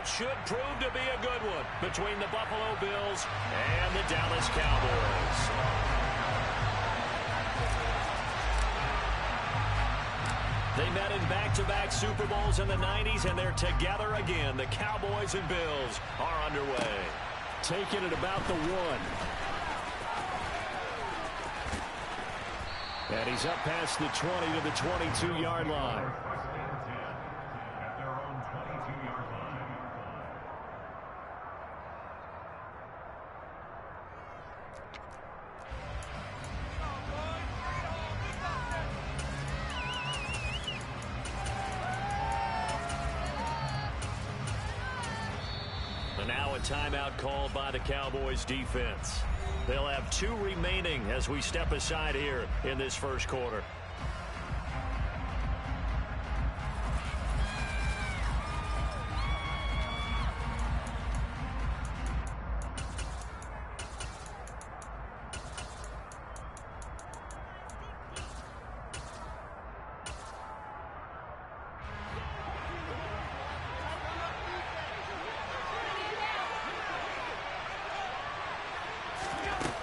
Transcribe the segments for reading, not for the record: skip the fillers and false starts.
what should prove to be a good one between the Buffalo Bills and the Dallas Cowboys. They met in back-to-back Super Bowls in the 90s, and they're together again. The Cowboys and Bills are underway. Taking it about the 1. And he's up past the 20 to the 22-yard line. And now a timeout called by the Cowboys defense. They'll have 2 remaining as we step aside here in this first quarter.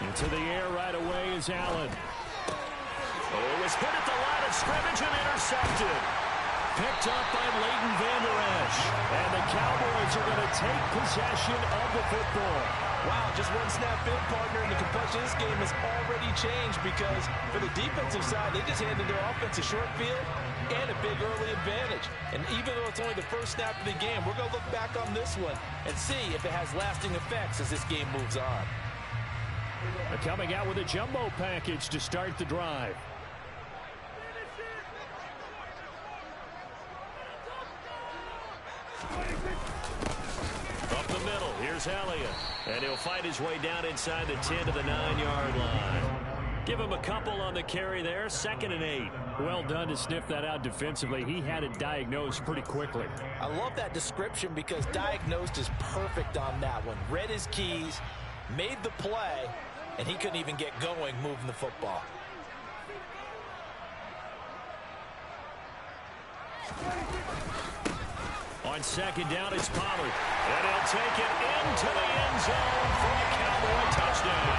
Into the air right away is Allen. Oh, it was hit at the line of scrimmage and intercepted. Picked up by Leighton Vander Esch. And the Cowboys are going to take possession of the football. Wow, just one snap field partner, and the complexion of this game has already changed because for the defensive side, they just handed their offense a short field and a big early advantage. And even though it's only the first snap of the game, we're going to look back on this one and see if it has lasting effects as this game moves on. They're coming out with a jumbo package to start the drive. Up the middle, here's Elliott. And he'll fight his way down inside the 10 to the 9-yard line. Give him a couple on the carry there, 2nd and 8. Well done to sniff that out defensively. He had it diagnosed pretty quickly. I love that description because diagnosed is perfect on that one. Read his keys, made the play, and he couldn't even get going moving the football. On 2nd down, it's Pollard. And he'll take it into the end zone for a Cowboy touchdown.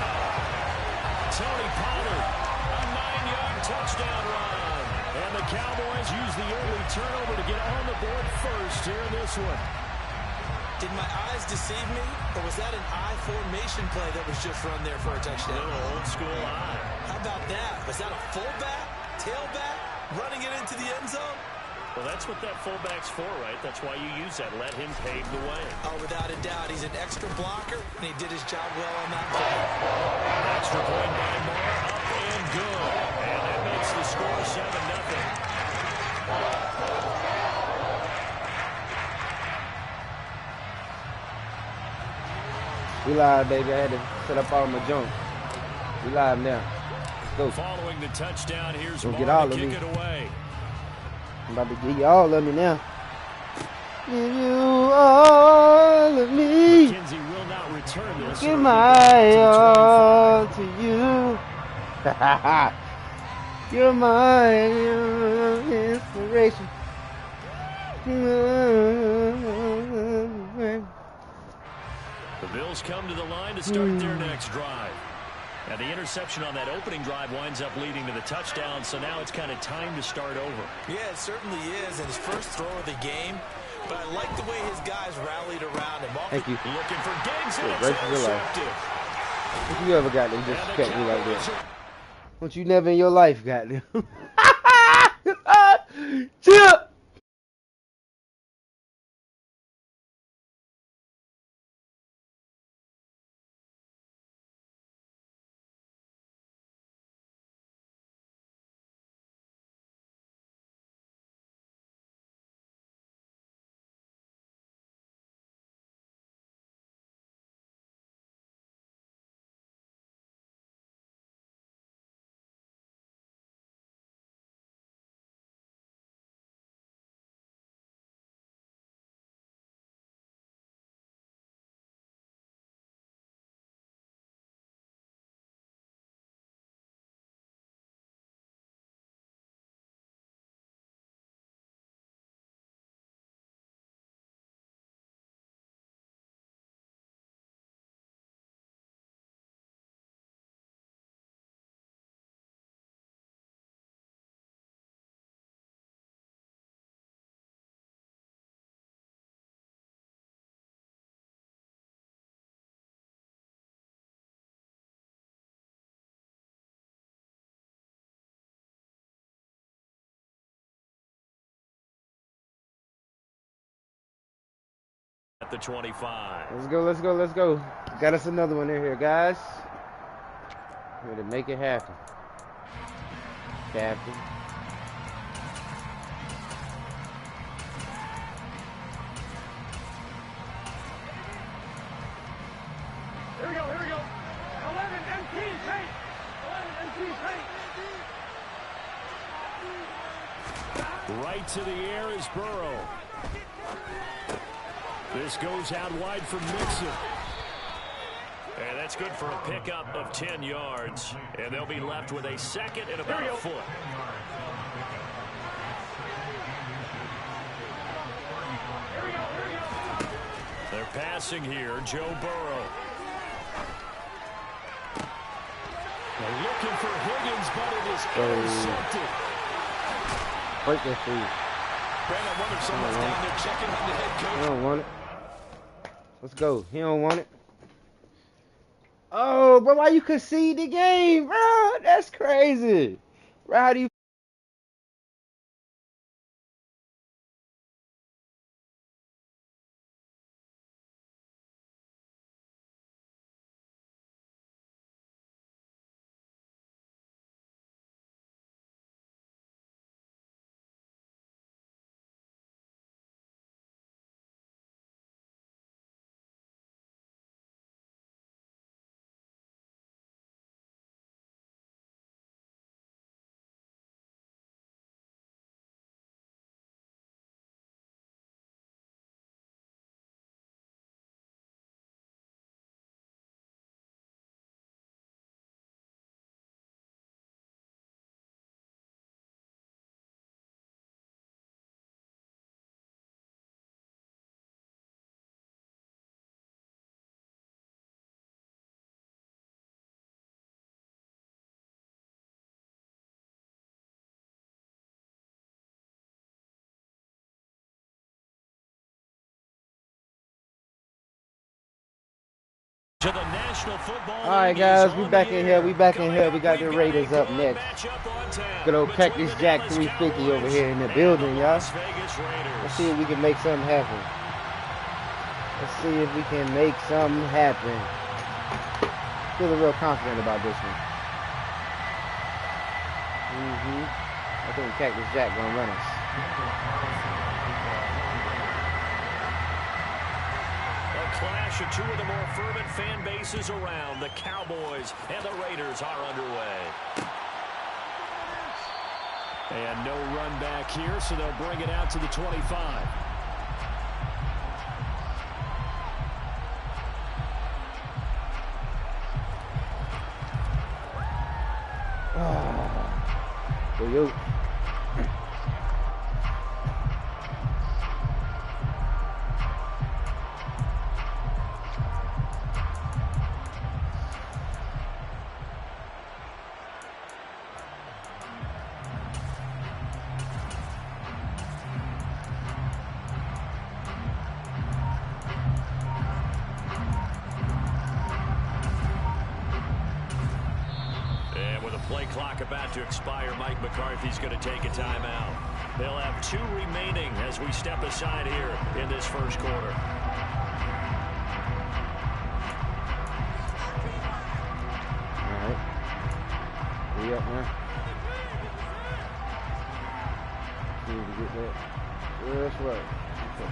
Tony Pollard, a 9-yard touchdown run. And the Cowboys use the early turnover to get on the board first here in this one. Did my eyes deceive me, or was that an I formation play that was just run there for a touchdown? A little old school eye. How about that? Was that a fullback, tailback, running it into the end zone? Well, that's what that fullback's for, right? That's why you use that. Let him pave the way. Oh, without a doubt. He's an extra blocker, and he did his job well on that play. Extra point by Moore, up and good. And that makes the score 7-0. We live, baby. I had to set up all my junk. We live now. Let's go. Following the touchdown, here's Don't Moore get all to of kick me. it away. I'm about to give you all of me now. Give you all of me. McKenzie will not return this. Give my all to you. You're my inspiration. The Bills come to the line to start their next drive. And the interception on that opening drive winds up leading to the touchdown, so now it's kind of time to start over. Yeah, it certainly is, and his first throw of the game. But I like the way his guys rallied around him. Thank you. Looking for Diggs, and it's Right to your life. intercepted. If you ever got them disrespect me like that? Don't you never in your life got them? Chip! the 25. Let's go, let's go, let's go. Got us another one in here, guys. Here to make it happen. Captain. Here we go, here we go. 11 MP paint. 11 MP paint. Right to the air is Burrow. This goes out wide for Mixon. And that's good for a pickup of 10 yards. And they'll be left with a second and about a foot. They're passing here. Joe Burrow. They're looking for Higgins, but it is intercepted. Break that through. Brandon, I wonder if someone's down there checking on the head coach. He don't want it. Let's go. He don't want it. Oh, bro, why you concede the game, bro? That's crazy. Bro, how do you... To the National Football All right, guys, we back in here. We back in here. We got the Raiders up next. Good old Cactus Jack 350 over here in the building, y'all. Let's see if we can make something happen. Let's see if we can make something happen. Feeling real confident about this one. I think Cactus Jack gonna run us. Clash of two of the more fervent fan bases around. The Cowboys and the Raiders are underway. And no run back here, so they'll bring it out to the 25. Yo. Play clock about to expire. Mike McCarthy's going to take a timeout. They'll have 2 remaining as we step aside here in this first quarter. All right. We up now. Need to get that. That's right. Okay.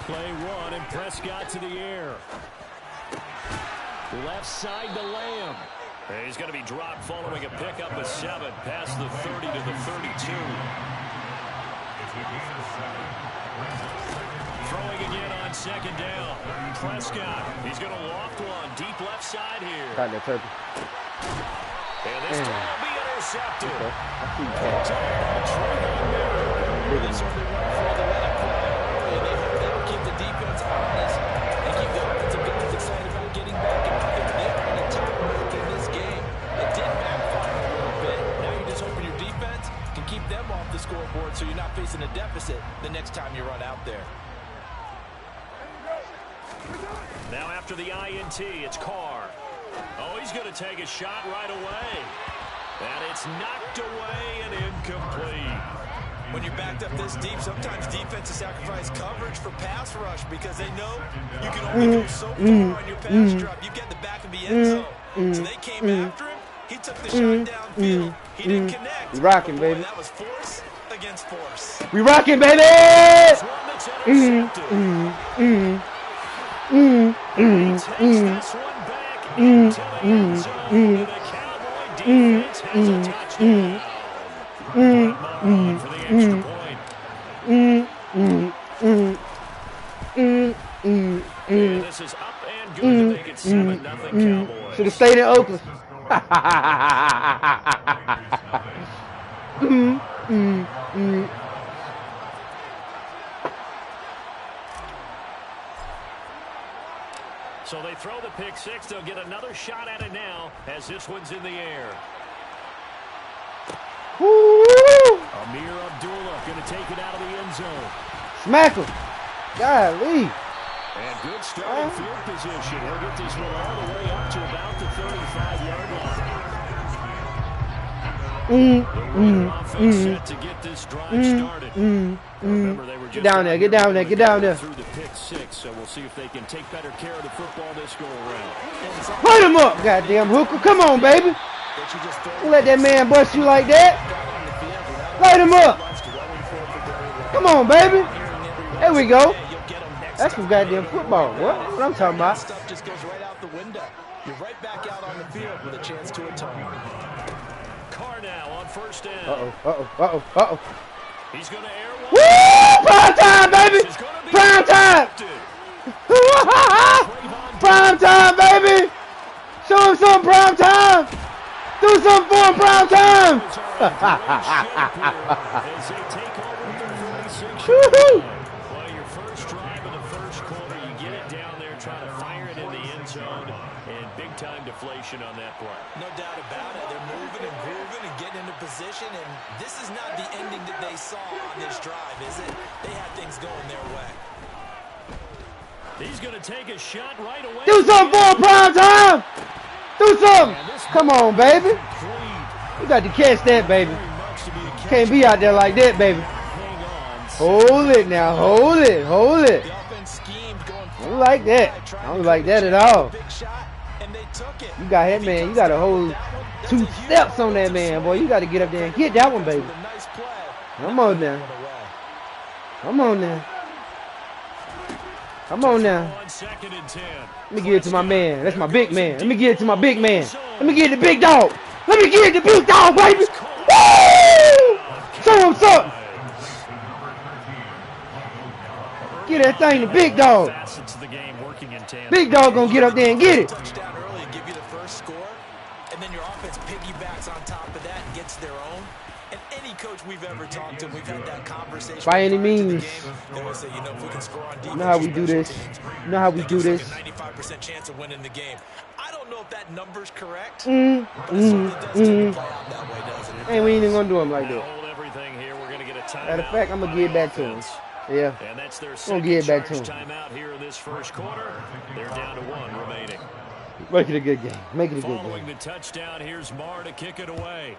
Play one, and Prescott to the air. Left side to Lamb. He's going to be dropped following a pickup of 7 past the 30 to the 32. Throwing again on second down. Prescott, he's going to loft one deep left side here. Got that turkey. And this time will be intercepted. Okay. I see that. They certainly went for the running play early, and they hope they will keep the defense honest and keep the offensive guys excited about getting back in play. facing a deficit the next time you run out there. Now after the INT, it's Carr. Oh, he's going to take a shot right away. And it's knocked away and incomplete. When you're backed up this deep, sometimes defenses sacrifice coverage for pass rush because they know you can only go so far on your pass drop. You get the back of the end zone. So they came after him. He took the shot downfield. He didn't connect. We rocking, baby. That was force against force. We rocking, baby. This is up and good to make it 7-0 Cowboys. Should have stayed in Oakland. So they throw the pick six. They'll get another shot at it now as this one's in the air. Amir Abdullah going to take it out of the end zone. Smack him. Golly. And good starting field position. He'll get this one all the way up to about the 35-yard line. Offense set to get this drive started. Remember, they were just get down there. through the pick six, so we'll see if they can take better care of the football this go around. Put him up, goddamn hooker. Come on, baby. Don't let that man bust you like that. Light him up. Come on, baby. There we go. That's some goddamn football. What I'm talking about? Stuff just goes right out the window. You're right back out on the field with a chance to atone. Carr now on first down. Uh-oh. He's going to air one. Woo! Prime time, baby. Prime time. Prime time, baby. Show him some prime time. Do something for him, prime time. Woohoo! Well, your first drive of the first quarter, you get it down there, try to fire it in the end zone, and big-time deflation on that play. No doubt about it. They're moving and grooving and getting into position, and this is not the ending that they saw on this drive, is it? They had things going their way. He's going to take a shot right away. Do something for him, prime time. Do something. Come on, baby. You got to catch that, baby. Can't be out there like that, baby. Hold it now. Hold it. I don't like that. I don't like that at all. You got that, man. You got to hold 2 steps on that, man, boy. You got to get up there and get that one, baby. Come on now. Come on now. Let me give it to my man. That's my big man. Let me give it to my big man. Let me give it to big dog. Let me give it to big dog, baby. Woo! Show him something. Get that thing to big dog. Big dog gonna get up there and get it. Touchdown early and give you the first score, and then your offense piggybacks on top of that and gets their own. And any coach we've ever talked to, we've had that conversation. By any means. They always say, if we can score on defense, you know how we do this. You know how we do this. 95% chance of winning the game. I don't know if that number's correct, but it certainly does tend to play out that way, doesn't it? Hey, we ain't even gonna do him like that. Hold everything here. We're going to get a timeout. Matter of fact, I'm gonna give it back to him. Yeah. And that's their I'm gonna give it back to him. timeout here in this first quarter. They're down to 1 remaining. Make it a good game. Make it a good Following game. the touchdown, here's Marr to kick it away.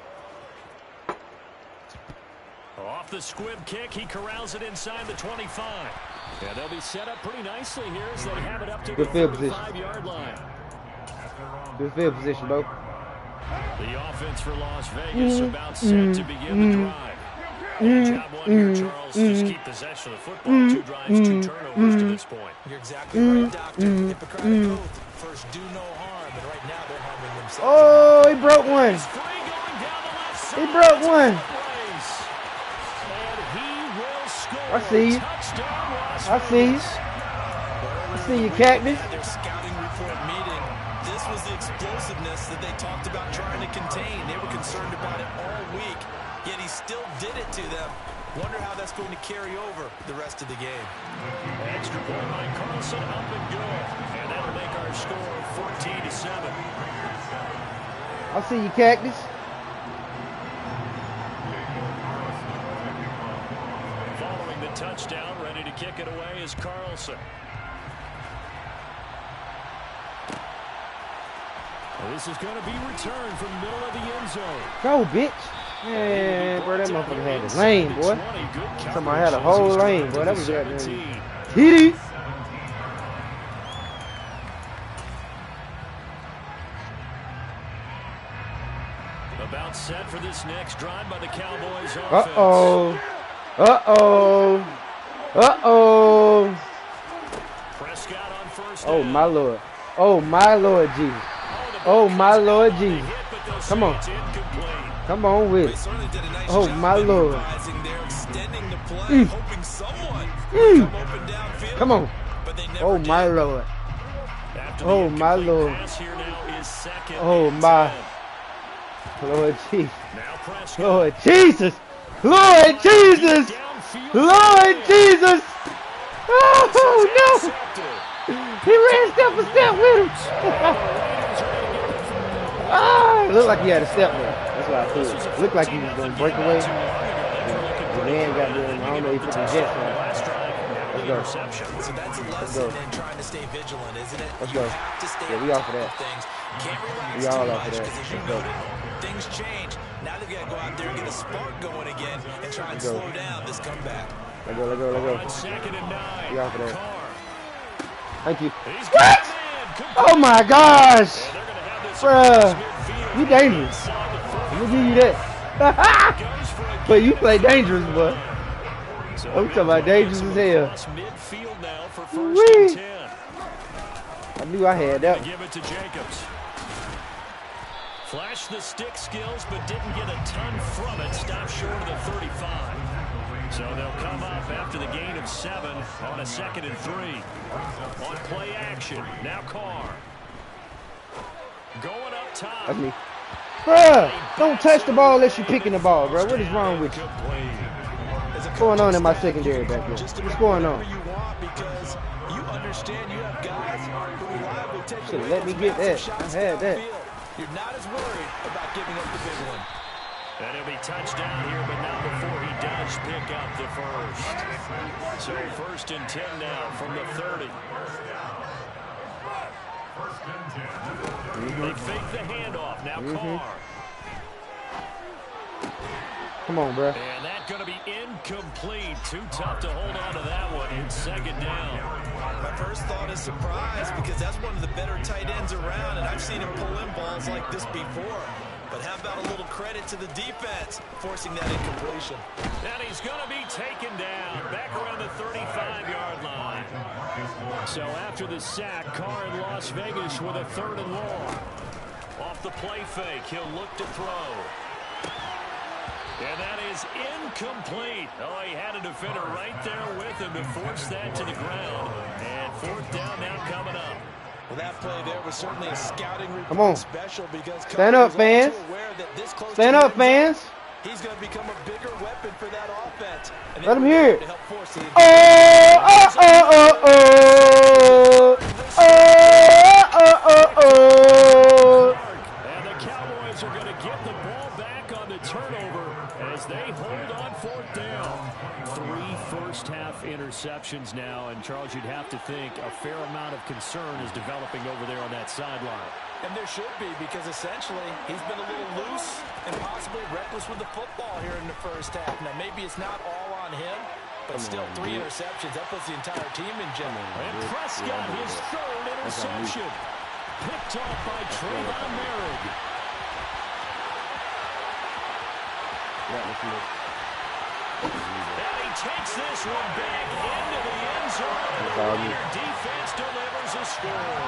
Off the squib kick, he corrals it inside the 25. Yeah, they'll be set up pretty nicely here as they have it up to the 35-yard line. Good field position, bro. The offense for Las Vegas about set to begin the drive. Job one here, Charles. Just keep possession of the football. 2 drives, 2 turnovers to this point. You're exactly right, Doctor. Hippocratic oath. First, do no harm, and right now they're harming themselves. Oh, he broke one. He broke one. I see you. I see you. I see you, Cactus. Their scouting report meeting. This was the explosiveness that they talked about trying to contain. They were concerned about it all week, yet he still did it to them. Wonder how that's going to carry over the rest of the game. Extra point by Carlson, up and good. And that'll make our score 14-7. I see you, Cactus. touchdown. Ready to kick it away is Carlson. This is going to be returned from the middle of the end zone. Go, bitch. Man, bro, that motherfucker had the lane, boy. Somebody had a whole lane, boy. That was goddamn TD. About set for this next drive by the Cowboys offense. Uh-oh. Uh-oh. Uh-oh. Prescott on first Oh, down. my Lord. Oh, my Lord Jesus. Oh, my Lord Jesus. Come on. Come on with it. Oh, my Lord. Come on. Oh, my Lord. Oh, my Lord. Oh, my Lord Jesus. Lord Jesus. Lord Jesus. Lord Jesus. Oh, no. He ran step for step with him. Ah, it looked like he had a step there. That's what I thought. It looked like he was going to break away. The man got there. I don't know if he put the jets on. Let's go. So that's a Let's go. lesson in trying to stay vigilant, isn't it? Let's You go. have to stay Yeah, we on off of top that. things. Can't relax We all too off of much that. because as you Let's go. noted, things change. Now they've got to go out there and get a spark going again and try and Let's go. slow down this comeback. Let's go, let's go, let's go. Second and 9. We off of that. Carr. Thank you. He's What? got a man. Oh my gosh! And they're going to have this Bruh, midfield. you dangerous. Let me give you that. Goes for a But you play dangerous, boy. So I'm talking about dangerous as hell. across midfield now for first Wee. and 10. I knew I had that one. Give it to Jacobs. Flashed the stick skills, but didn't get a ton from it. Stopped short of the 35. So they'll come up after the gain of 7 on a 2nd and 3. On play action, now Carr. Going up top. That's me. Bruh, don't touch the ball unless you're picking the ball, bro. What is wrong with you? What's going on in my secondary back there? What's going on? Because you understand you have guys who reliably take Should've away let me those get massive that. shots I had that. downfield. You're not as worried about giving up the big one. And he'll be touchdown here, but not before he does pick up the first. So first and 10 now from the 30. They fake the handoff. Now Carr. Come on, bro. And that's going to be incomplete. Too tough to hold on to that one. It's second down. My first thought is surprise because that's one of the better tight ends around, and I've seen him pull in balls like this before. But how about a little credit to the defense forcing that incompletion? And he's going to be taken down back around the 35-yard line. So after the sack, Carr in Las Vegas with a 3rd and long. Off the play fake, he'll look to throw. And that is incomplete. Oh, he had a defender right there with him to force that to the ground. And 4th down now coming up. Well, that play there was certainly a scouting Come on. report special because Stand up, fans. Stand up, fans. He's going to become a bigger weapon for that offense. And Let him hear it. to help force the And the Cowboys are going to get the ball back on the turnover as they hold on 4th down. 3 first-half interceptions now, and Charles, you'd have to think a fair amount of concern is developing over there on that sideline. And there should be because essentially he's been a little loose and possibly reckless with the football here in the first half. Now maybe it's not all on him, but still 3 interceptions. That puts the entire team in jeopardy. And Prescott, his 3rd interception. Picked off by Trayvon Merrick. And he takes this one back into the end zone. Your defense delivers a score.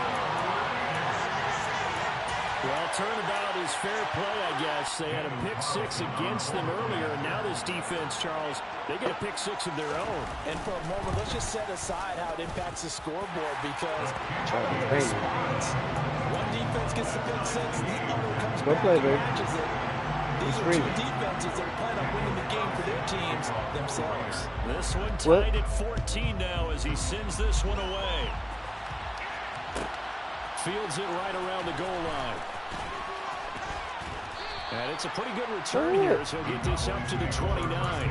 Well, turnabout is fair play, I guess. They had a pick 6 against them earlier, and now this defense, Charles, they get a pick 6 of their own. And for a moment, let's just set aside how it impacts the scoreboard because one defense gets the pick 6, the other comes back and matches it. These are 2 defenses that plan on winning the game for their teams themselves. This one tied at 14 now as he sends this one away. Fields it right around the goal line. And it's a pretty good return here, so he'll get this up to the 29.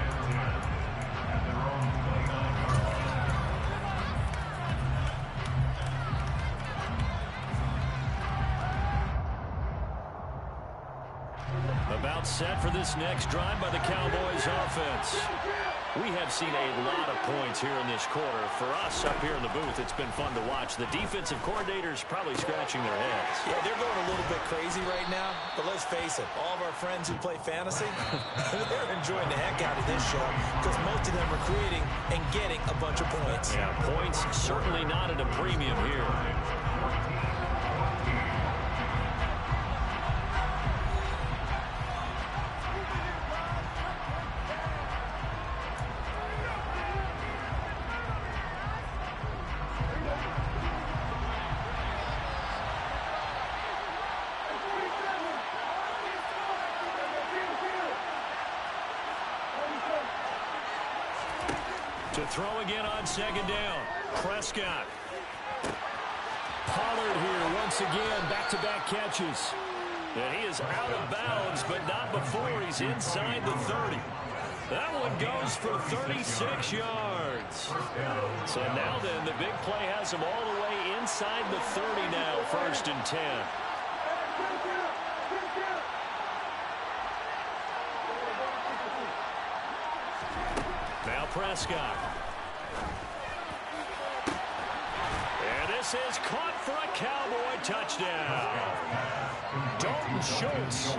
About set for this next drive by the Cowboys offense. We have seen a lot of points here in this quarter. For us up here in the booth, it's been fun to watch. The defensive coordinators probably scratching their heads. Yeah, they're going a little bit crazy right now. But let's face it, all of our friends who play fantasy, they're enjoying the heck out of this show because most of them are creating and getting a bunch of points. Yeah, points certainly not at a premium here. To throw again on second down. Prescott. Pollard here once again. Back-to-back catches. And he is out of bounds, but not before he's inside the 30. That one goes for 36 yards. So now then, the big play has him all the way inside the 30 now. 1st and 10. Now Prescott. And this is caught for a Cowboy touchdown. Dalton Schultz,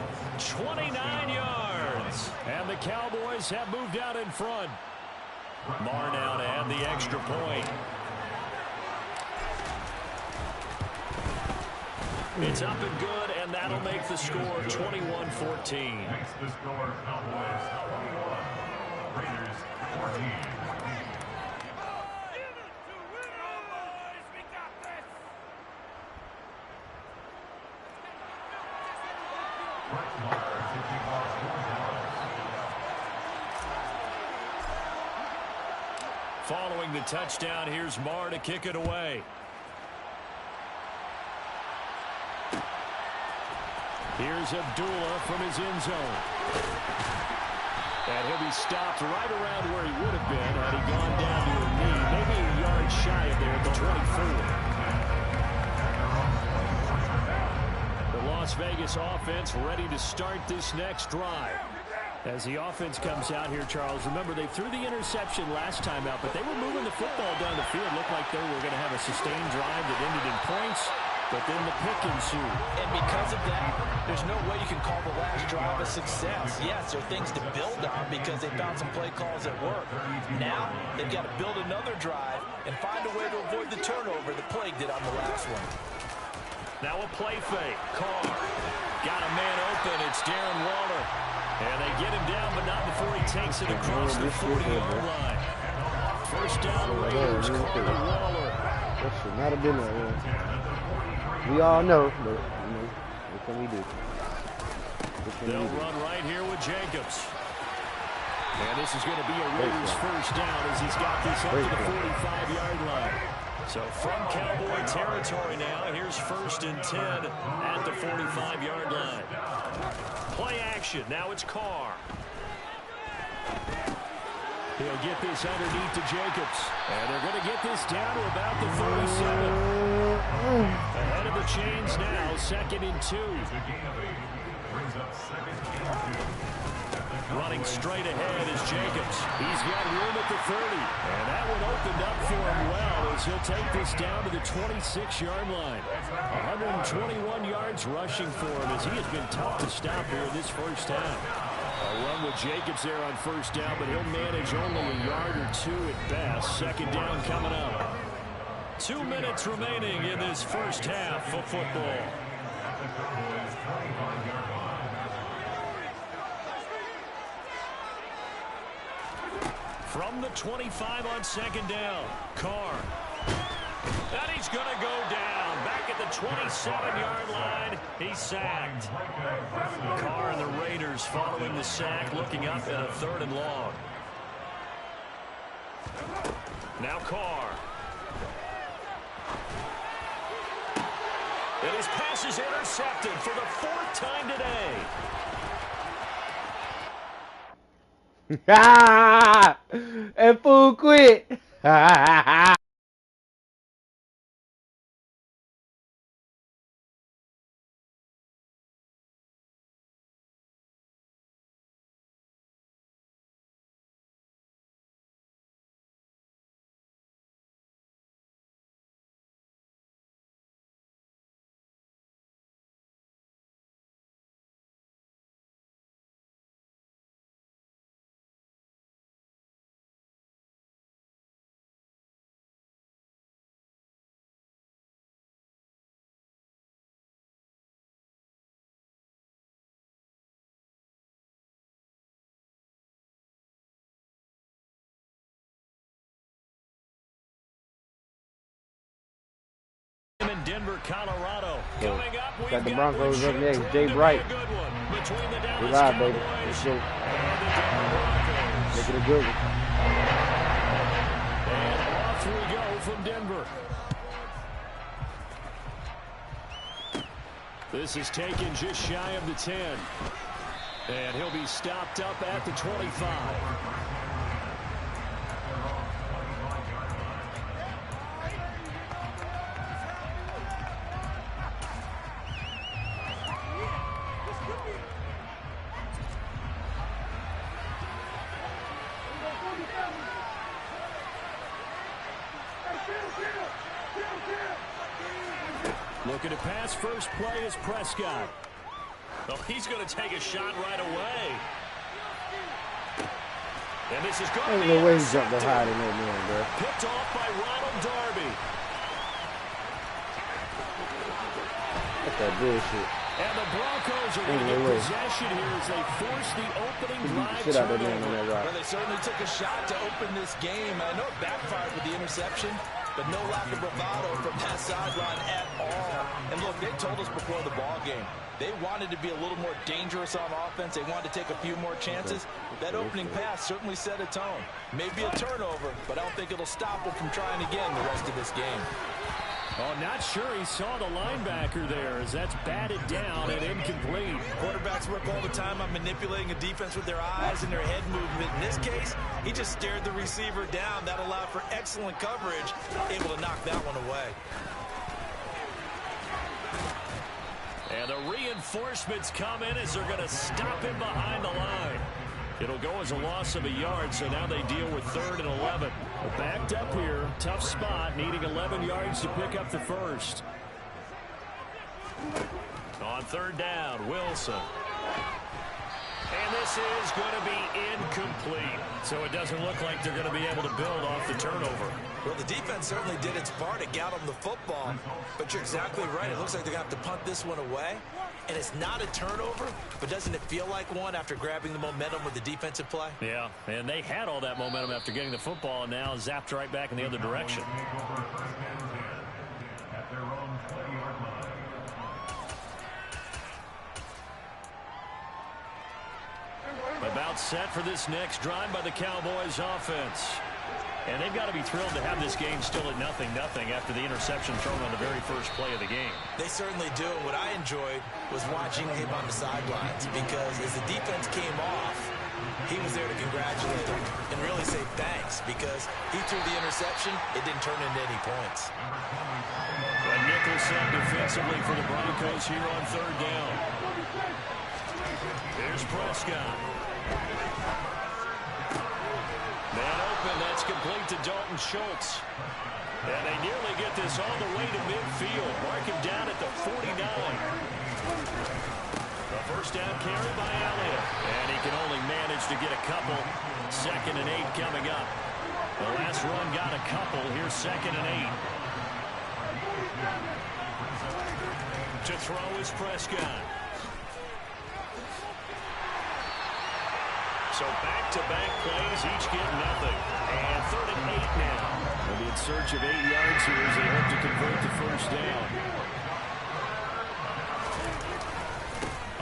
29 yards. And the Cowboys have moved out in front. Marr now to add the extra point. It's up and good, and that'll make the score 21-14. Makes the score Cowboys 21, Raiders 14. Following the touchdown, here's Marr to kick it away. Here's Abdullah from his end zone. And he'll be stopped right around where he would have been had he gone down to a knee, maybe a yard shy of there at the 24. The Las Vegas offense ready to start this next drive. As the offense comes out here, Charles, remember they threw the interception last time out, but they were moving the football down the field. Looked like they were going to have a sustained drive that ended in points, but then the pick ensued. And because of that, there's no way you can call the last drive a success. Yes, there are things to build on because they found some play calls that work. Now, they've got to build another drive and find a way to avoid the turnover that plagued it on the last one. Now a play fake. Carr got a man open. It's Darren Waller. And they get him down, but not before he takes it across the 40-yard line. First down, Raiders, Carr Waller. That should not have been there. We all know, but, you know, what can we do? They'll run right here with Jacobs. And this is going to be a Raiders first down as he's got this up to the 45-yard line. So from Cowboy territory now, here's 1st and 10 at the 45-yard line. Play action. Now it's Carr. He'll get this underneath to Jacobs. And they're going to get this down to about the 37. Ahead of the chains now, 2nd and 2. Running straight ahead is Jacobs. He's got room at the 30. And that one opened up for him well as he'll take this down to the 26-yard line. 121 yards rushing for him as he has been tough to stop here in this first half. A run with Jacobs there on first down, but he'll manage only a yard or two at best. 2nd down coming up. 2 minutes remaining in this first half of football. From the 25 on 2nd down, Carr. And he's going to go down. Back at the 27-yard line, he's sacked. Carr and the Raiders following the sack, looking up at a 3rd and long. Now Carr. And his pass is intercepted for the 4th time today. And fool quit. in Denver, Colorado. So, Coming up, we've got the got Broncos up what next. should Jay prove to be Bright. a good one between the Dallas We live, baby. Cowboys Let's go. and the Denver Broncos. Make it a good one. And off we go from Denver. This is taken just shy of the 10. And he'll be stopped up at the 25. Looking to pass, first play is Prescott. Oh, he's going to take a shot right away. And this is going to Ain't be no way he jumped that high than that man, bro. picked off by Ronald Darby. That's that bullshit. And the Broncos are going to get possession here as they force the opening drive Shit out that man on that turnover. rock. Well, they certainly took a shot to open this game. I know it backfired with the interception, but no lack of bravado from that sideline at all. And look, they told us before the ball game, they wanted to be a little more dangerous on offense. They wanted to take a few more chances. That opening pass certainly set a tone. Maybe a turnover, but I don't think it'll stop them from trying again the rest of this game. Oh, not sure he saw the linebacker there as that's batted down and incomplete. Quarterbacks work all the time on manipulating a defense with their eyes and their head movement. In this case, he just stared the receiver down. That allowed for excellent coverage, able to knock that one away. And the reinforcements come in as they're going to stop him behind the line. It'll go as a loss of a yard, so now they deal with 3rd and 11. Well, backed up here, tough spot, needing 11 yards to pick up the first. On 3rd down, Wilson. And this is going to be incomplete. So it doesn't look like they're going to be able to build off the turnover. Well, the defense certainly did its part to get them the football, but you're exactly right. It looks like they're going to have to punt this one away. And it's not a turnover, but doesn't it feel like one after grabbing the momentum with the defensive play? Yeah, and they had all that momentum after getting the football and now zapped right back in the other direction. At their own 20-yard line. About set for this next drive by the Cowboys offense. And they've got to be thrilled to have this game still at 0-0 after the interception thrown on the very first play of the game. They certainly do. And what I enjoyed was watching him on the sidelines, because as the defense came off, he was there to congratulate them and really say thanks, because he threw the interception. It didn't turn into any points. But Nicholson defensively for the Broncos here on 3rd down. Here's Prescott. Man open, that's complete to Dalton Schultz. And they nearly get this all the way to midfield. Mark him down at the 49. The first down carry by Elliott. And he can only manage to get a couple. 2nd and 8 coming up. The last run got a couple. Here's 2nd and 8. To throw is Prescott. So back-to-back plays, each get nothing. And 3rd and 8 now. They'll be in search of 8 yards here as they hope to convert the first down.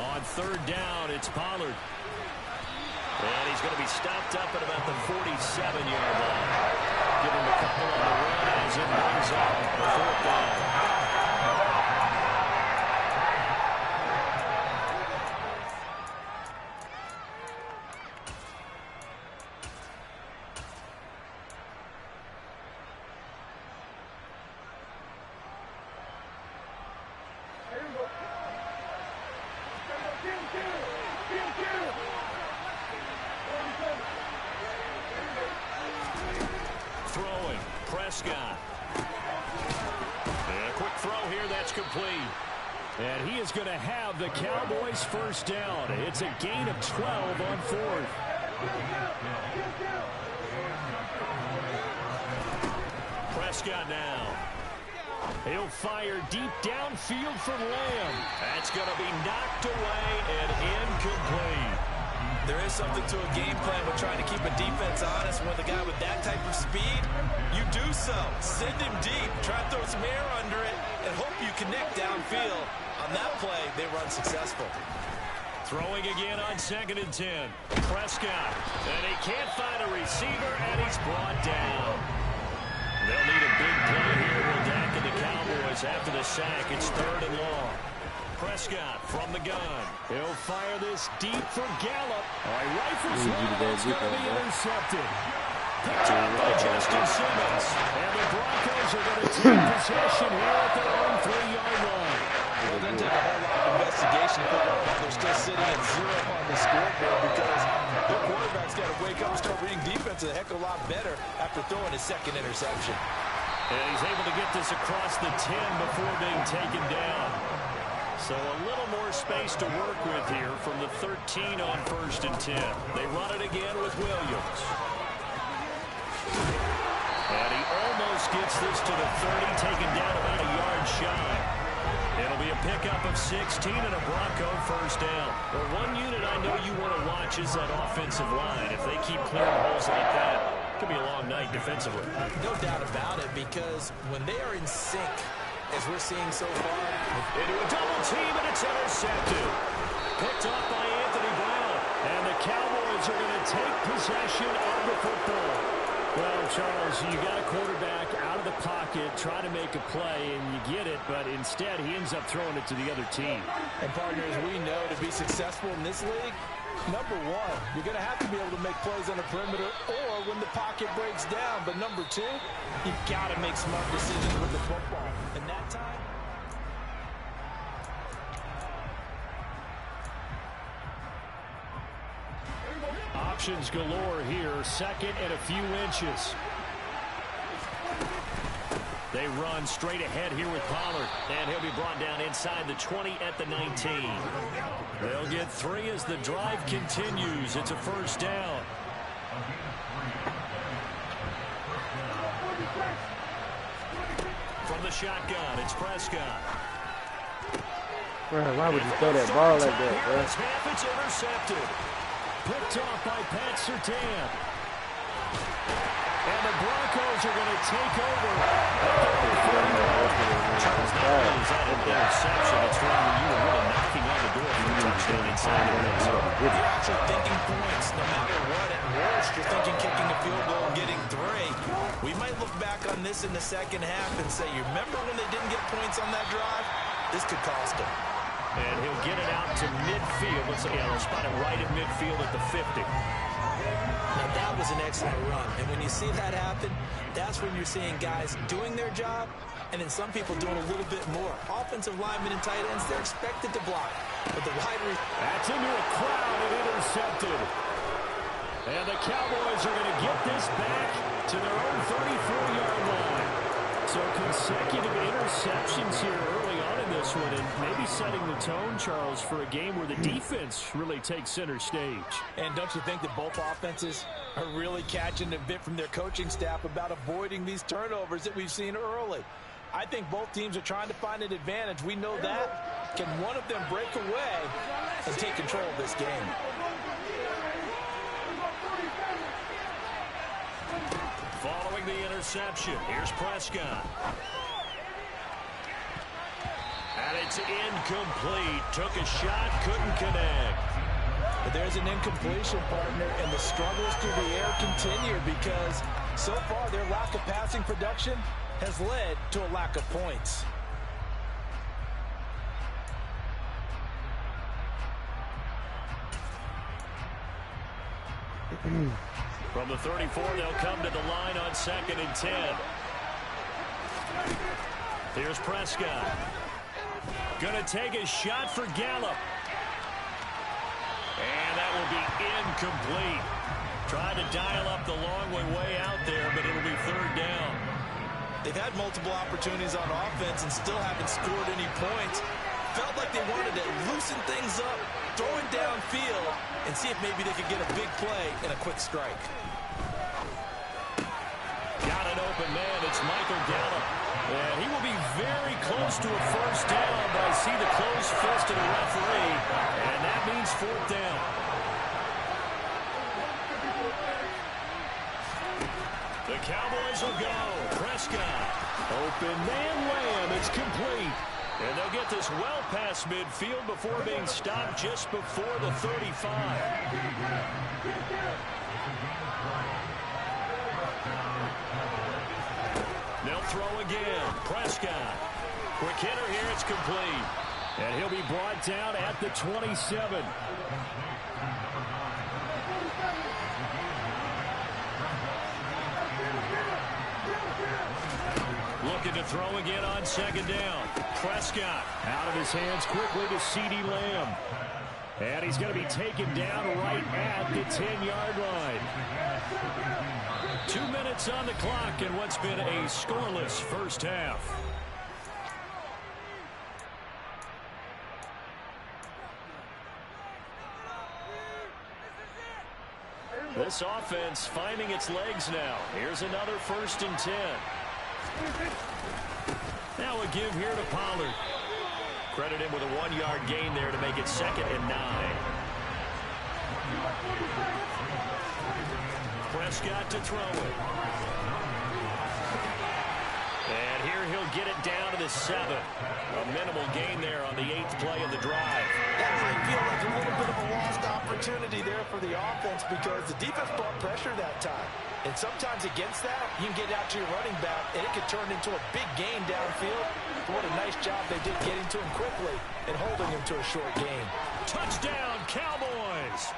On 3rd down, it's Pollard. And he's going to be stopped up at about the 47-yard line. Give him a couple on the run as it brings up the 4th down. Throwing, Prescott. And a quick throw here, that's complete. And he is going to have the Cowboys first down. It's a gain of 12 on 4th. Prescott now. He'll fire deep downfield from Lamb. That's going to be knocked away and incomplete. There is something to a game plan with trying to keep a defense honest. With a guy with that type of speed, you do so. Send him deep. Try to throw some air under it, and hope you connect downfield. On that play, they were unsuccessful. Throwing again on 2nd and 10. Prescott. And he can't find a receiver, and he's brought down. They'll need a big play here. Will Dak and the Cowboys after the sack. It's 3rd and long. Prescott from the gun. He'll fire this deep for Gallup. All right, rifles one. It's going to be intercepted. Picked up by Justin Simmons. And the Broncos are going to take possession here at their own 3-yard line. It doesn't take a whole lot of investigation to figure out why they're still sitting at 0 on the scoreboard, because their quarterback's got to wake up and start reading defense a heck of a lot better after throwing his 2nd interception. And he's able to get this across the 10 before being taken down. So a little more space to work with here from the 13 on 1st and 10. They run it again with Williams. And he almost gets this to the 30, taken down about a yard shy. It'll be a pickup of 16 and a Bronco 1st down. Well, one unit I know you want to watch is that offensive line. If they keep clearing holes like that, it could be a long night defensively. No doubt about it, because when they are in sync, as we're seeing so far, into a double team, and it's intercepted. Picked off by Anthony Brown. And the Cowboys are going to take possession of the football. Well, Charles, you got a quarterback out of the pocket, trying to make a play, and you get it, but instead he ends up throwing it to the other team. And partners, we know to be successful in this league, number one, you're going to have to be able to make plays on the perimeter or when the pocket breaks down. But number two, you've got to make smart decisions with the football. And that time, options galore here. 2nd and a few inches. They run straight ahead here with Pollard. And he'll be brought down inside the 20 at the 19. They'll get 3 as the drive continues. It's a 1st down. From the shotgun, it's Prescott. Bro, why would you throw that ball like that, bro? It's half, it's intercepted. Picked off by Pat Surtain. And the Broncos are going to take over. Charles, not only is that an interception, it's one where you were really knocking on the door for a touchdown inside the red zone. you're actually thinking points. No matter what, at worst, you're thinking kicking a field goal and getting 3. We might look back on this in the 2nd half and say, you remember when they didn't get points on that drive? This could cost them. And he'll get it out to midfield. They'll spot it right at midfield at the 50. Now, that was an excellent run. And when you see that happen, that's when you're seeing guys doing their job and then some people doing a little bit more. Offensive linemen and tight ends, they're expected to block. But the wide receiver... That's into a crowd and intercepted. And the Cowboys are going to get this back to their own 34-yard line. So consecutive interceptions here early on in this one, and maybe setting the tone, Charles, for a game where the defense really takes center stage. And don't you think that both offenses are really catching a bit from their coaching staff about avoiding these turnovers that we've seen early? I think both teams are trying to find an advantage. We know that. Can one of them break away and take control of this game? Following the interception, here's Prescott. And it's incomplete. Took a shot, couldn't connect. But there's an incompletion, partner, and the struggles through the air continue because so far their lack of passing production has led to a lack of points. From the 34, they'll come to the line on 2nd and 10. Here's Prescott. Gonna take a shot for Gallup. And that will be incomplete. Tried to dial up the long way out there, but it'll be 3rd down. They've had multiple opportunities on offense and still haven't scored any points. Felt like they wanted to loosen things up, throw it downfield, and see if maybe they could get a big play and a quick strike. Got an open man. It's Michael Gallup. And he will be very close to a 1st down, but I see the closed fist of the referee, and that means 4th down. The Cowboys will go. Prescott. Open man Lamb. It's complete. And they'll get this well past midfield before being stopped just before the 35. They'll throw again. Prescott. Quick hitter here. It's complete. And he'll be brought down at the 27. Looking to throw again on second down. Prescott out of his hands quickly to CeeDee Lamb. And he's going to be taken down right at the 10-yard line. 2 minutes on the clock in what's been a scoreless first half. This offense finding its legs now. Here's another 1st and 10. Now a give here to Pollard. Credit him with a 1-yard gain there to make it 2nd and 9. Prescott to throw it. And here he'll get it down to the 7. A minimal gain there on the 8th play of the drive. That might feel like a little bit of a lost opportunity there for the offense because the defense brought pressure that time. And sometimes against that, you can get out to your running back, and it could turn into a big gain downfield. What a nice job they did getting to him quickly and holding him to a short gain. Touchdown, Cowboys!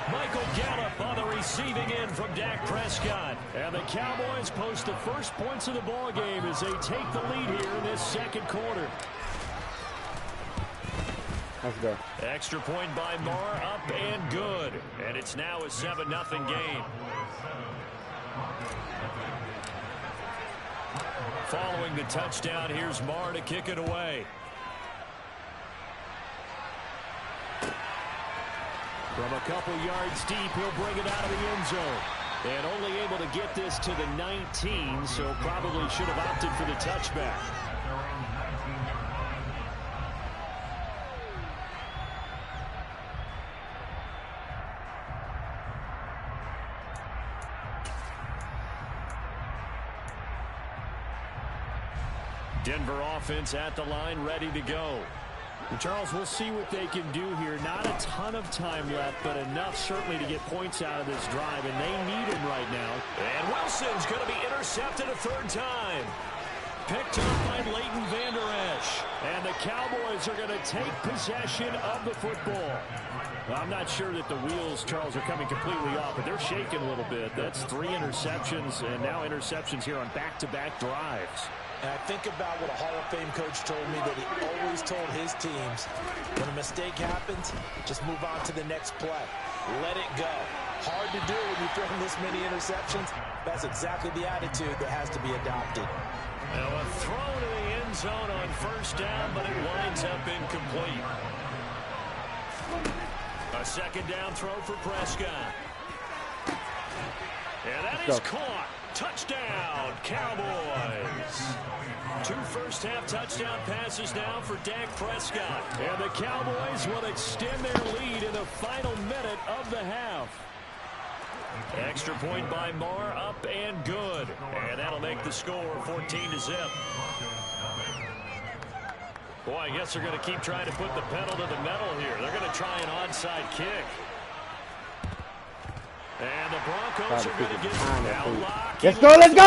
Michael Gallup on the receiving end from Dak Prescott. And the Cowboys post the first points of the ball game as they take the lead here in this second quarter. Let's go. Extra point by Marr, up and good. And it's now a 7-0 game. Following the touchdown, here's Marr to kick it away. From a couple yards deep, he'll bring it out of the end zone. And only able to get this to the 19, so probably should have opted for the touchback. Denver offense at the line, ready to go. And Charles, we'll see what they can do here. Not a ton of time left, but enough certainly to get points out of this drive, and they need him right now. And Wilson's going to be intercepted a 3rd time. Picked up by Leighton Vander Esch. And the Cowboys are going to take possession of the football. Well, I'm not sure that the wheels, Charles, are coming completely off, but they're shaking a little bit. That's 3 interceptions, and now interceptions here on back-to-back drives. And I think about what a Hall of Fame coach told me that he always told his teams, when a mistake happens, just move on to the next play. Let it go. Hard to do when you throw this many interceptions. That's exactly the attitude that has to be adopted. Now a throw to the end zone on 1st down, but it winds up incomplete. A 2nd down throw for Prescott. And that is caught. Touchdown, Cowboys. 2 first-half touchdown passes now for Dak Prescott. And the Cowboys will extend their lead in the final minute of the half. Extra point by Marr, up and good. And that'll make the score 14-0. Boy, I guess they're going to keep trying to put the pedal to the metal here. They're going to try an onside kick. And the Broncos are going to get now locked. Let's go, let's go!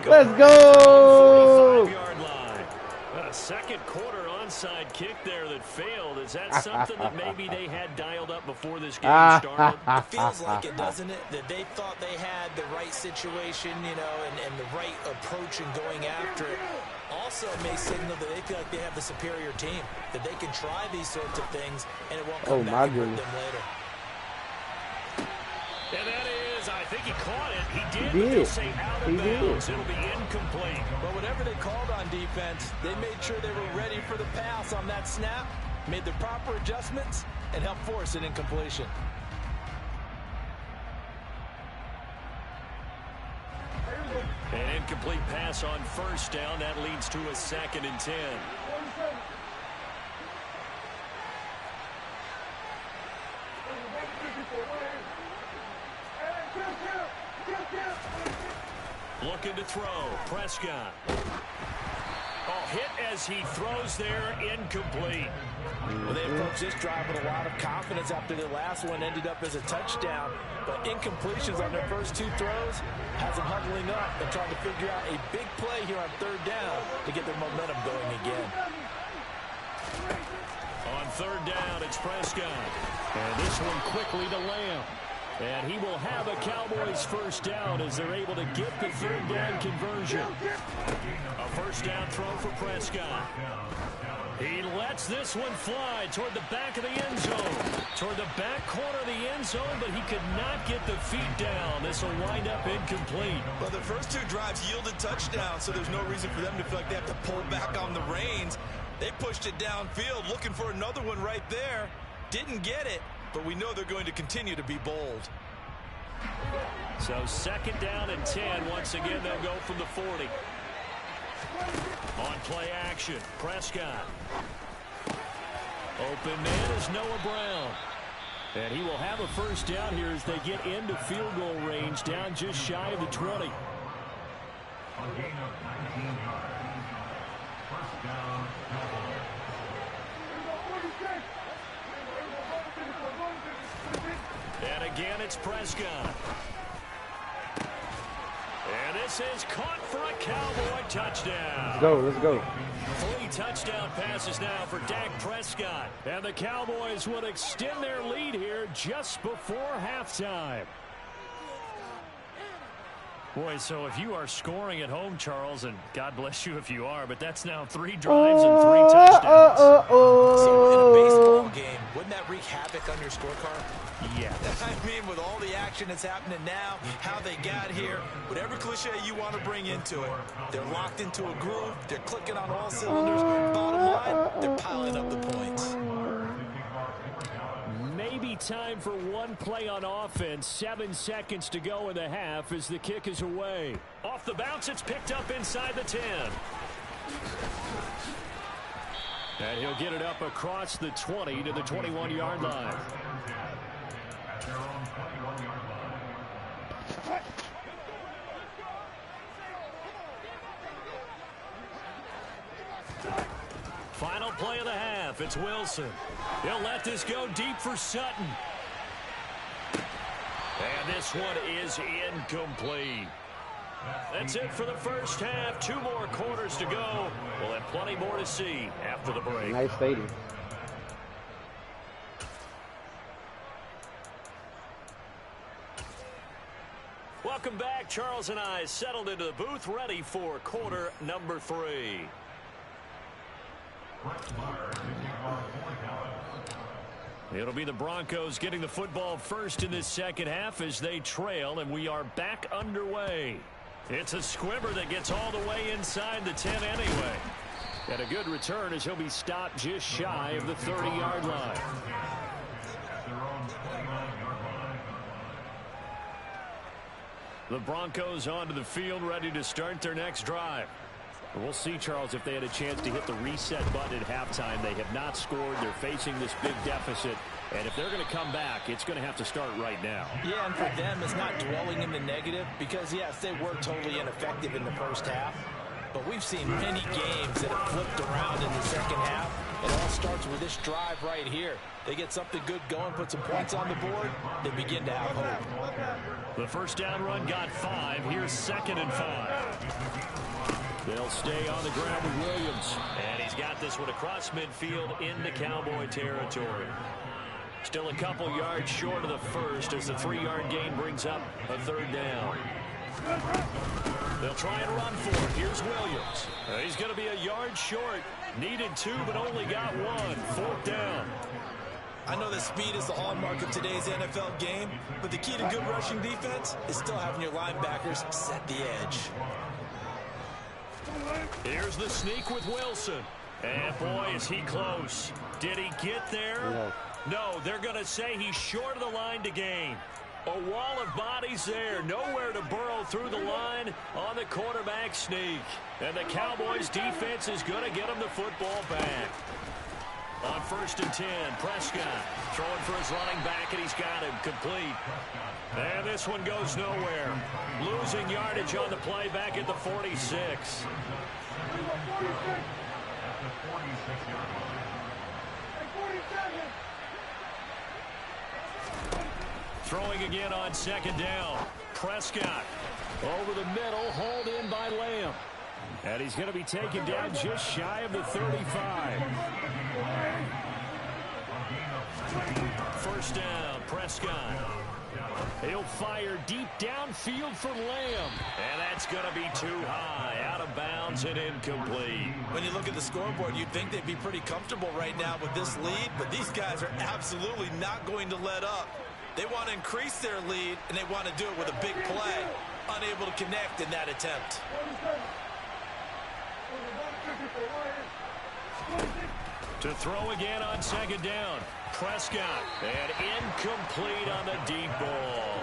Let's go! 45-yard line. But a second quarter onside kick there that failed. Is that something that maybe they had dialed up before this game started? It feels like it, doesn't it? That they thought they had the right situation, you know, and the right approach in going after it. Also may signal that they feel like they have the superior team, that they can try these sorts of things, and it won't come back and hurt them later. And that is, I think he caught it. He did. But they'll say out of bounds. It'll be incomplete. But whatever they called on defense, they made sure they were ready for the pass on that snap, made the proper adjustments, and helped force an incompletion. An incomplete pass on 1st down. That leads to a 2nd and 10. Looking to throw. Prescott. Oh, hit as he throws there, incomplete. Well, they approached this drive with a lot of confidence after the last one ended up as a touchdown. But incompletions on their first two throws has them huddling up and trying to figure out a big play here on third down to get their momentum going again. On third down, it's Prescott. And this one quickly to Lamb. And he will have a Cowboys first down as they're able to get the third down conversion. A first down throw for Prescott. He lets this one fly toward the back of the end zone. Toward the back corner of the end zone, but he could not get the feet down. This will wind up incomplete. Well, the first two drives yielded touchdowns, so there's no reason for them to feel like they have to pull back on the reins. They pushed it downfield, looking for another one right there. Didn't get it. But we know they're going to continue to be bold. So second down and 10. Once again, they'll go from the 40. On play action, Prescott. Open man is Noah Brown. And he will have a first down here as they get into field goal range, down just shy of the 20. A gain of 19 yards. First down, Cowboys. And again, it's Prescott. And this is caught for a Cowboy touchdown. Let's go, let's go. 3 touchdown passes now for Dak Prescott. And the Cowboys will extend their lead here just before halftime. Boy, so if you are scoring at home, Charles, and God bless you if you are, but that's now 3 drives and 3 touchdowns. So in a baseball game, wouldn't that wreak havoc on your scorecard? Yeah. I mean, with all the action that's happening now, how they got here, whatever cliche you want to bring into it, they're locked into a groove, they're clicking on all cylinders. Bottom line, they're piling up the points. Maybe time for one play on offense. 7 seconds to go in the half as the kick is away. Off the bounce, it's picked up inside the 10. And he'll get it up across the 20 to the 21-yard line. Final play of the half. It's Wilson. He'll let this go deep for Sutton. And this one is incomplete. That's it for the first half. 2 more quarters to go. We'll have plenty more to see after the break. Nice stadium. Welcome back. Charles and I settled into the booth, ready for quarter number 3. It'll be the Broncos getting the football first in this second half as they trail, and we are back underway. It's a squibber that gets all the way inside the 10 anyway. And a good return as he'll be stopped just shy of the 30-yard line. The Broncos onto the field, ready to start their next drive. We'll see, Charles, if they had a chance to hit the reset button at halftime. They have not scored. They're facing this big deficit. And if they're going to come back, it's going to have to start right now. Yeah, and for them, it's not dwelling in the negative because, yes, they were totally ineffective in the first half. But we've seen many games that have flipped around in the second half. It all starts with this drive right here. They get something good going, put some points on the board, they begin to have hope. The first down run got 5. Here's 2nd and 5. They'll stay on the ground with Williams. And he's got this one across midfield into Cowboy territory. Still a couple yards short of the first as the 3-yard gain brings up a 3rd down. They'll try and run for it. Here's Williams. He's going to be a yard short. Needed 2, but only got 1. 4th down. I know that speed is the hallmark of today's NFL game, but the key to good rushing defense is still having your linebackers set the edge. Here's the sneak with Wilson. And boy, is he close. Did he get there? No, they're going to say he's short of the line to gain. A wall of bodies there. Nowhere to burrow through the line on the quarterback sneak. And the Cowboys defense is going to get him the football back. On 1st and 10, Prescott throwing for his running back, and he's got him complete. And this one goes nowhere. Losing yardage on the play back at the 46. Throwing again on 2nd down. Prescott over the middle, hauled in by Lamb. And he's going to be taken down just shy of the 35. 1st down, Prescott. He'll fire deep downfield for Lamb. And that's going to be too high, out of bounds and incomplete. When you look at the scoreboard, you'd think they'd be pretty comfortable right now with this lead, but these guys are absolutely not going to let up. They want to increase their lead, and they want to do it with a big play. Unable to connect in that attempt. To throw again on 2nd down. Prescott, and incomplete on the deep ball.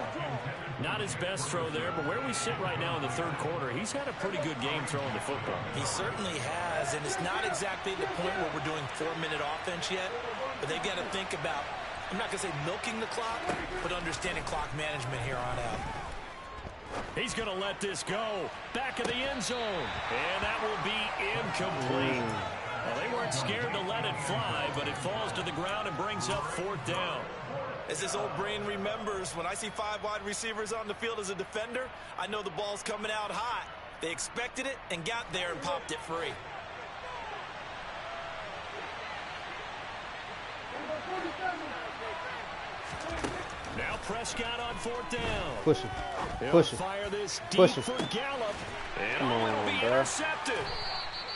Not his best throw there, but where we sit right now in the 3rd quarter, he's had a pretty good game throwing the football. He certainly has, and it's not exactly the point where we're doing 4-minute offense yet, but they got to think about, I'm not going to say milking the clock, but understanding clock management here on out. He's going to let this go. Back of the end zone. And that will be incomplete. Well, they weren't scared to let it fly, but it falls to the ground and brings up 4th down. As this old brain remembers, when I see 5 wide receivers on the field as a defender, I know the ball's coming out hot. They expected it and got there and popped it free. Now Prescott on 4th down. Push him. Push him. Fire this deep for Gallup. And it'll be intercepted.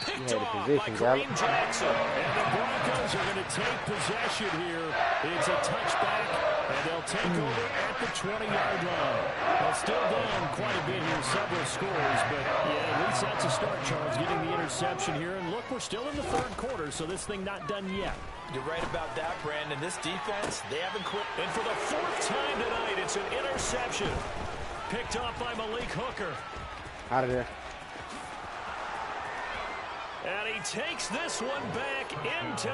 Picked off by Kareem Jackson. And the Broncos are going to take possession here. It's a touchback, and they'll take over at the 20-yard line. Well, still down quite a bit here, several scores, but yeah, at least that's a start, Charles, getting the interception here. And look, we're still in the 3rd quarter, so this thing not done yet. You're right about that, Brandon. This defense, they haven't quit. And for the 4th time tonight, it's an interception. Picked off by Malik Hooker. Out of there. And he takes this one back into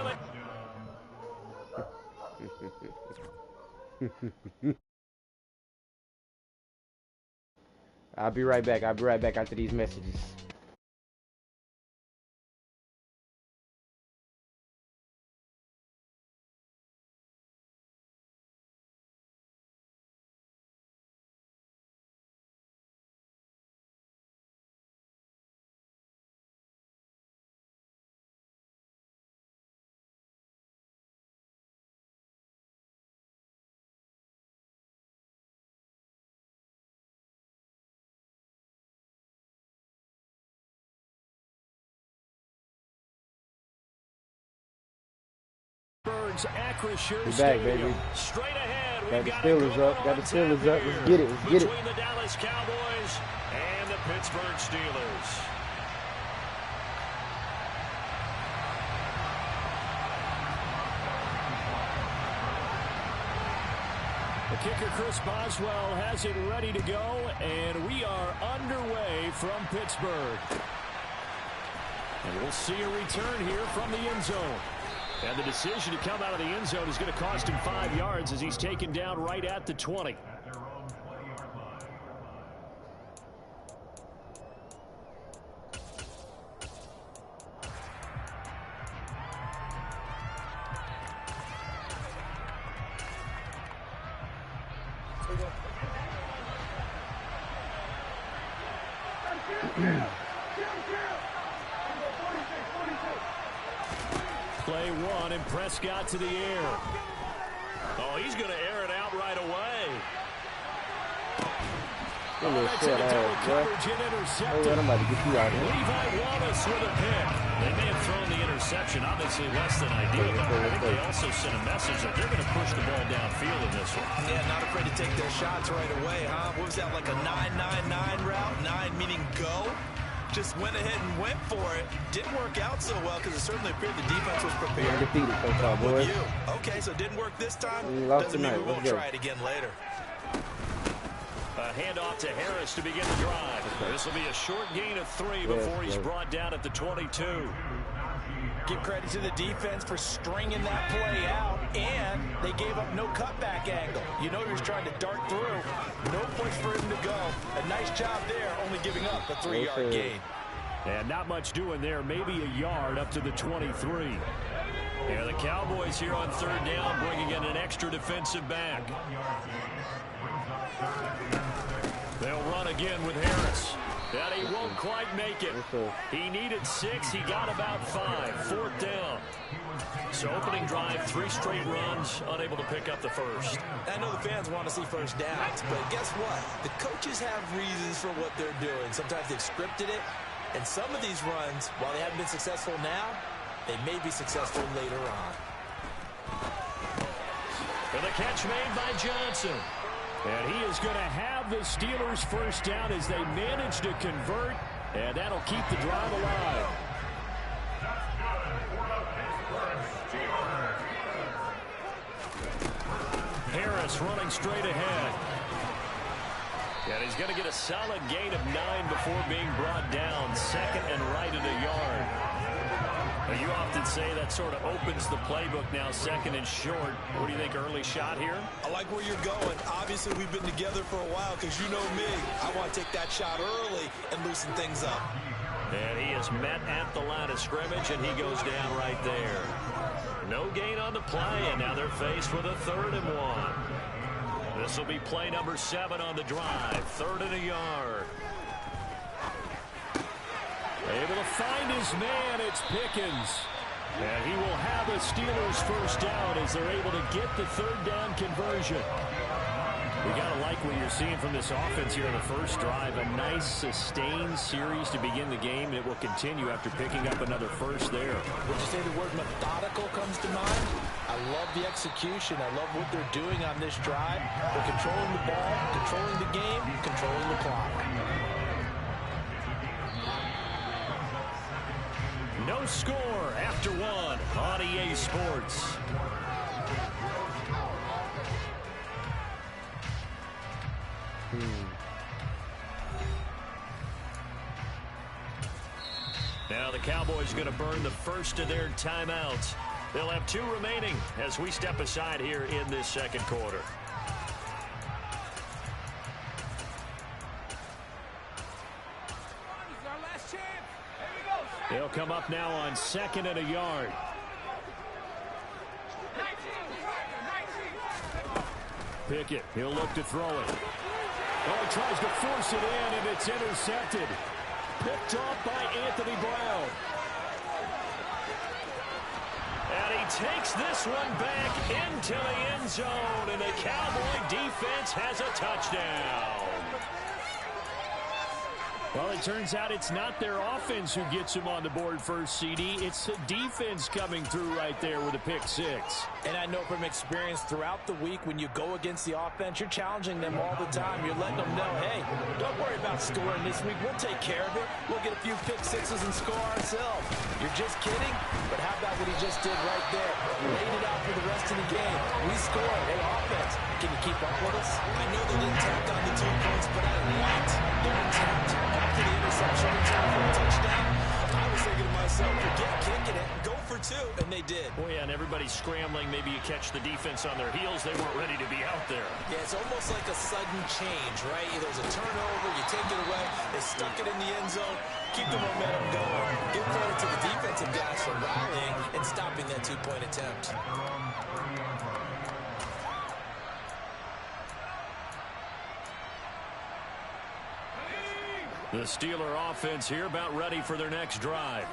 the... I'll be right back. I'll be right back after these messages. We're back, baby. Straight ahead, got the Steelers up. Got the Steelers up. Let's get it. Let's get it. Between the Dallas Cowboys and the Pittsburgh Steelers. The kicker, Chris Boswell, has it ready to go, and we are underway from Pittsburgh. And we'll see a return here from the end zone. And the decision to come out of the end zone is going to cost him 5 yards as he's taken down right at the 20. Play 1 and Prescott to the air. Oh, he's going to air it out right away. That's it, coverage and intercepted. I'm about to get you out of here. Levi Wallace with a pick. They may have thrown the interception, obviously less than ideal, but I think they also sent a message that they're going to push the ball downfield in this one. Yeah, not afraid to take their shots right away, huh? What was that, like a 9-9-9 route? 9 meaning go? Just went ahead and went for it. Didn't work out so well because it certainly appeared the defense was prepared. We're defeated so far, boys. Okay, so it didn't work this time. Doesn't mean we won't try it again later. A handoff to Harris to begin the drive. This will be a short gain of 3 before he's brought down at the 22. Give credit to the defense for stringing that play out, and they gave up no cutback angle. You know he was trying to dart through. No place for him to go. A nice job there, only giving up a 3-yard gain. And not much doing there, maybe a yard up to the 23. Yeah, the Cowboys here on 3rd down, bringing in an extra defensive back. They'll run again with Harris. And he won't quite make it. He needed 6. He got about 5. 4th down. So opening drive, 3 straight runs, unable to pick up the first. I know the fans want to see first downs, but guess what? The coaches have reasons for what they're doing. Sometimes they've scripted it. And some of these runs, while they haven't been successful now, they may be successful later on. And the catch made by Johnson. And he is going to have the Steelers first down as they manage to convert. And that'll keep the drive alive. Harris running straight ahead. And he's going to get a solid gain of 9 before being brought down. 2nd and right at a yard. Now, you often say that sort of opens the playbook now, 2nd and short. What do you think, early shot here? I like where you're going. Obviously, we've been together for a while because you know me. I want to take that shot early and loosen things up. And he is met at the line of scrimmage, and he goes down right there. No gain on the play, and now they're faced with a 3rd and 1. This will be play number 7 on the drive. 3rd and a yard. Able to find his man. It's Pickens. And he will have a Steelers first down as they're able to get the 3rd down conversion. We got to like what you're seeing from this offense here in the first drive. A nice sustained series to begin the game, and it will continue after picking up another first there. Would you say the word methodical comes to mind? I love the execution. I love what they're doing on this drive. They're controlling the ball, controlling the game, controlling the clock. No score after 1 on EA Sports. Now the Cowboys are going to burn the first of their timeouts. They'll have 2 remaining as we step aside here in this second quarter. They'll come up now on 2nd and a yard. Pickett, he'll look to throw it. Oh, he tries to force it in, and it's intercepted. Picked off by Anthony Brown. And he takes this one back into the end zone, and the Cowboy defense has a touchdown. Well, it turns out it's not their offense who gets them on the board first, CD. It's the defense coming through right there with a pick 6. And I know from experience throughout the week, when you go against the offense, you're challenging them all the time. You're letting them know, hey, don't worry about scoring this week. We'll take care of it. We'll get a few pick 6s and score ourselves. You're just kidding? But how about what he just did right there? Laid it out for the rest of the game. We scored. Hey, offense, can you keep up with us? I know they didn't tack on the 2 points, but I liked their attempt. After the interception return for a touchdown, I was thinking to myself, forget kicking it, go for 2, and they did. Oh, yeah, and everybody's scrambling. Maybe you catch the defense on their heels. They weren't ready to be out there. Yeah, it's almost like a sudden change, right? There's a turnover, you take it away, they stuck it in the end zone, keep the momentum going. Give credit to the defensive guys for rallying and stopping that 2-point attempt. The Steeler offense here about ready for their next drive.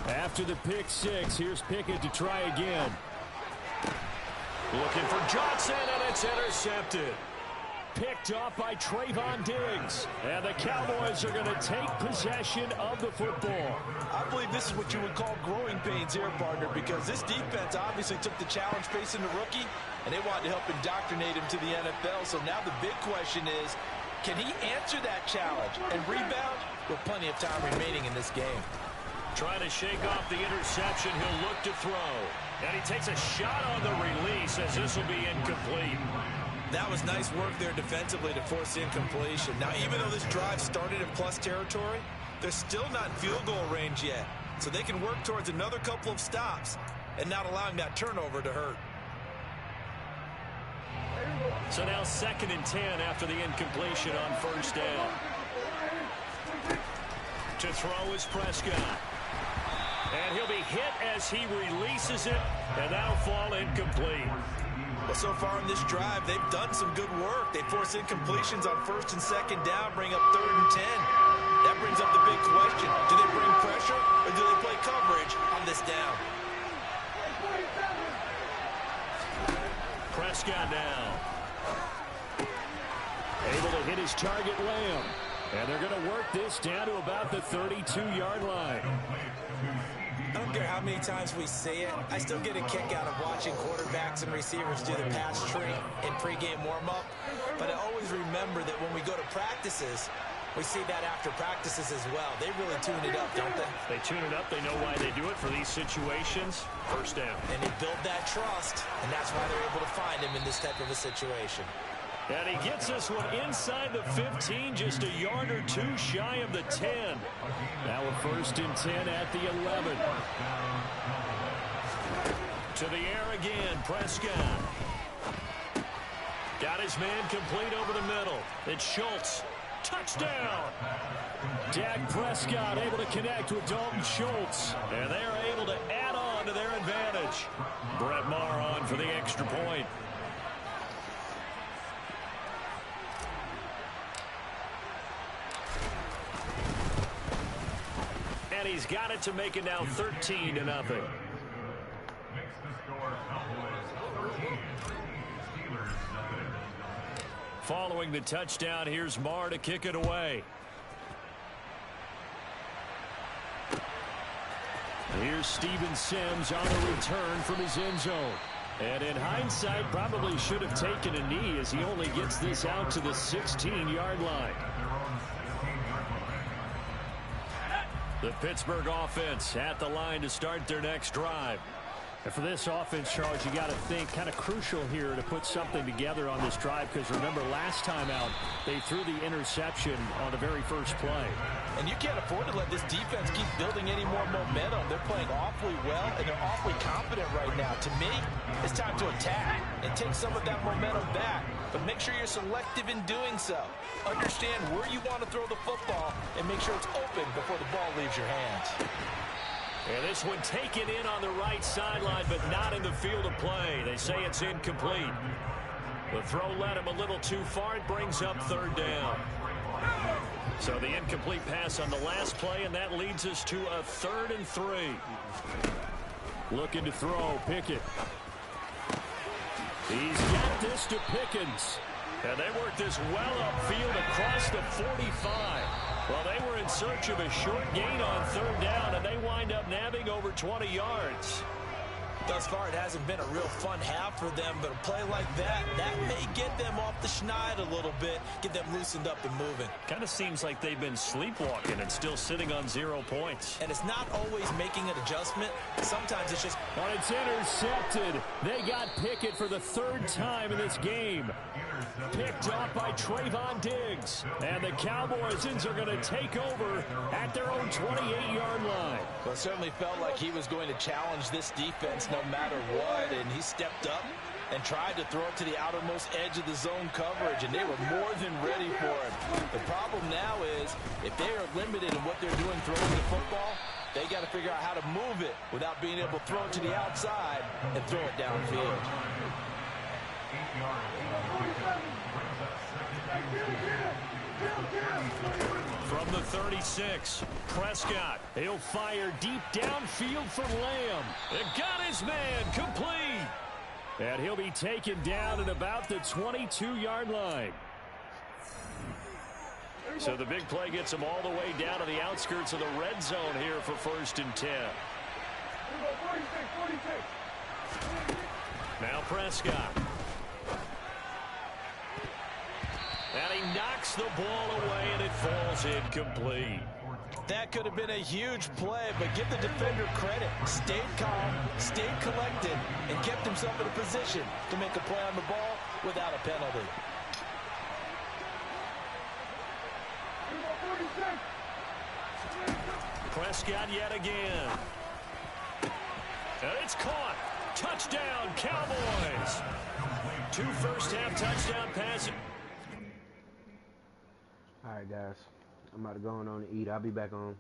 After the pick 6, here's Pickett to try again. Looking for Johnson, and it's intercepted. Picked off by Trayvon Diggs. And the Cowboys are going to take possession of the football. I believe this is what you would call growing pains here, partner, because this defense obviously took the challenge facing the rookie, and they wanted to help indoctrinate him to the NFL. So now the big question is, can he answer that challenge and rebound with plenty of time remaining in this game? Trying to shake off the interception. He'll look to throw. And he takes a shot on the release as this will be incomplete. That was nice work there defensively to force the incompletion. Now, even though this drive started in plus territory, they're still not in field goal range yet. so they can work towards another couple of stops and not allowing that turnover to hurt. So now 2nd and 10 after the incompletion on 1st down. To throw is Prescott. And he'll be hit as he releases it, and that'll fall incomplete. Well, so far in this drive, they've done some good work. They force incompletions on 1st and 2nd down, bring up 3rd and 10. That brings up the big question. Do they bring pressure, or do they play coverage on this down? Prescott now. Able to hit his target, Lamb. And they're going to work this down to about the 32-yard line. I don't care how many times we say it, I still get a kick out of watching quarterbacks and receivers do the pass tree in pregame warm-up. But I always remember that when we go to practices, we see that after practices as well. They really tune it up, don't they? They tune it up. They know why they do it for these situations. 1st down. And they build that trust, and that's why they're able to find him in this type of a situation. And he gets this one inside the 15, just a yard or two shy of the 10. Now a 1st and 10 at the 11. To the air again, Prescott. Got his man complete over the middle. It's Schultz. Touchdown! Dak Prescott able to connect with Dalton Schultz. And they're able to add on to their advantage. Brett Maher on for the extra point. And he's got it to make it now 13-0. Makes the score Cowboys 13, Steelers 0. Following the touchdown, here's Maher to kick it away. Here's Steven Sims on a return from his end zone. And in hindsight, probably should have taken a knee as he only gets this out to the 16-yard line. The Pittsburgh offense at the line to start their next drive. And for this offense, Charles, you got to think kind of crucial here to put something together on this drive, because remember last time out they threw the interception on the very first play. And you can't afford to let this defense keep building any more momentum. They're playing awfully well, and they're awfully confident right now. To me, it's time to attack and take some of that momentum back. But make sure you're selective in doing so. Understand where you want to throw the football and make sure it's open before the ball leaves your hands. And this one taken in on the right sideline, but not in the field of play. They say it's incomplete. The throw led him a little too far. It brings up 3rd down. So the incomplete pass on the last play, and that leads us to a 3rd and 3. Looking to throw, Pickett. He's got this to Pickens. And they work this well upfield across the 45. Well, they were in search of a short gain on 3rd down, and they wind up nabbing over 20 yards. Thus far, it hasn't been a real fun half for them, but a play like that may get them off the schneid a little bit, get them loosened up and moving. Kind of seems like they've been sleepwalking and still sitting on 0 points. And it's not always making an adjustment. Sometimes it's just... But it's intercepted. They got Pickett for the 3rd time in this game. Picked off by Trayvon Diggs. And the Cowboys are going to take over at their own 28-yard line. Well, it certainly felt like he was going to challenge this defense no matter what, and he stepped up and tried to throw it to the outermost edge of the zone coverage, and they were more than ready for him. The problem now is if they are limited in what they're doing throwing the football, they got to figure out how to move it without being able to throw it to the outside and throw it downfield. From the 36, Prescott. He'll fire deep downfield for Lamb. It got his man complete. And he'll be taken down at about the 22-yard line. So the big play gets him all the way down to the outskirts of the red zone here for 1st and 10. Now Prescott. And he knocks the ball away, and it falls incomplete. That could have been a huge play, but give the defender credit. Stayed calm, stayed collected, and kept himself in a position to make a play on the ball without a penalty. Prescott yet again. And it's caught. Touchdown, Cowboys. 2 first-half touchdown passes. All right, guys. I'm about to go on to eat. I'll be back on.